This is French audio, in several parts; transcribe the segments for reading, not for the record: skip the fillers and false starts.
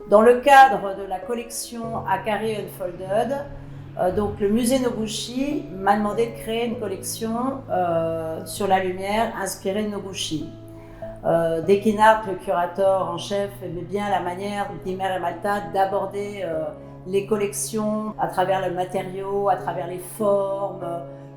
Dans le cadre de la collection Akari Unfolded, donc le musée Noguchi m'a demandé de créer une collection sur la lumière inspirée de Noguchi. Dekinart, le curateur en chef, aimait bien la manière d'Imer et Malta d'aborder les collections à travers le matériau, à travers les formes,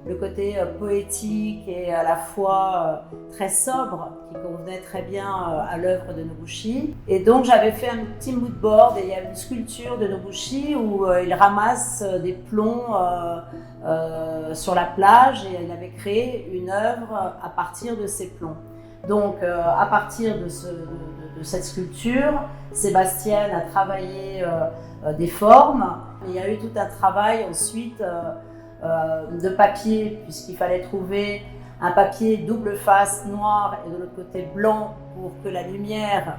le côté poétique et à la fois très sobre qui convenait très bien à l'œuvre de Noguchi. Et donc j'avais fait un petit mood board et il y a une sculpture de Noguchi où il ramasse des plombs sur la plage et il avait créé une œuvre à partir de ces plombs. Donc à partir de cette sculpture, Sébastien a travaillé des formes. Il y a eu tout un travail ensuite de papier, puisqu'il fallait trouver un papier double face noir et de l'autre côté blanc pour que la lumière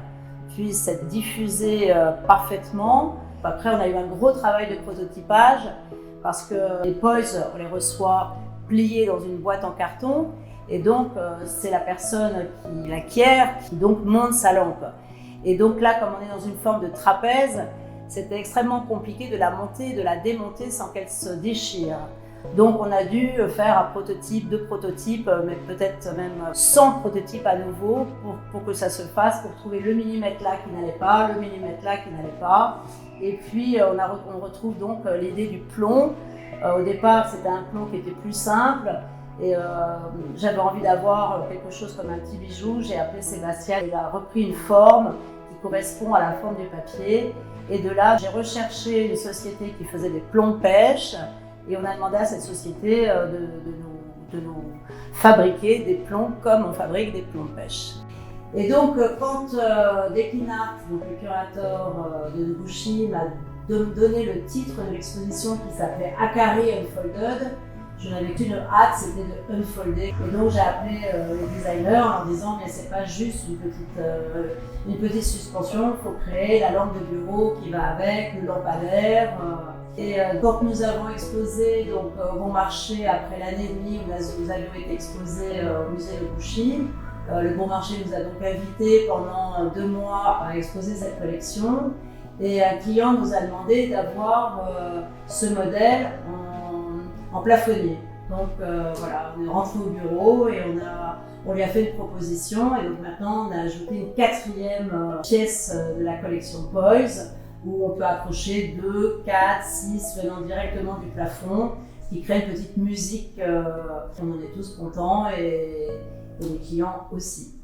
puisse être diffusée parfaitement. Après, on a eu un gros travail de prototypage parce que les poils, on les reçoit pliés dans une boîte en carton et donc c'est la personne qui l'acquiert qui donc monte sa lampe. Et donc là, comme on est dans une forme de trapèze, c'était extrêmement compliqué de la monter et de la démonter sans qu'elle se déchire. Donc on a dû faire un prototype, 2 prototypes, mais peut-être même 100 prototypes à nouveau pour que ça se fasse, pour trouver le millimètre là qui n'allait pas, le millimètre là qui n'allait pas. Et puis on retrouve donc l'idée du plomb. Au départ c'était un plomb qui était plus simple et j'avais envie d'avoir quelque chose comme un petit bijou. J'ai appelé Sébastien, il a repris une forme qui correspond à la forme du papier. Et de là j'ai recherché une société qui faisait des plombs pêche. Et on a demandé à cette société de nous fabriquer des plombs comme on fabrique des plombs de pêche. Et donc quand Dekinart, donc le curateur de Noguchi, m'a donné le titre de l'exposition qui s'appelait Akari Unfolded, je n'avais qu'une hâte, c'était de unfolder. Et donc j'ai appelé les designers en disant mais c'est pas juste une petite suspension, il faut créer la lampe de bureau qui va avec, le lampadaire. Et quand nous avons exposé donc, au Bon Marché, après l'année et demie où nous avions été exposés au musée Noguchi, le Bon Marché nous a donc invités pendant 2 mois à exposer cette collection. Et un client nous a demandé d'avoir ce modèle en plafonnier. Donc voilà, on est rentré au bureau et on lui a fait une proposition. Et donc maintenant, on a ajouté une 4e pièce de la collection Poise, où on peut accrocher 2, 4, 6 venant directement du plafond, ce qui crée une petite musique. On en est tous contents et les clients aussi.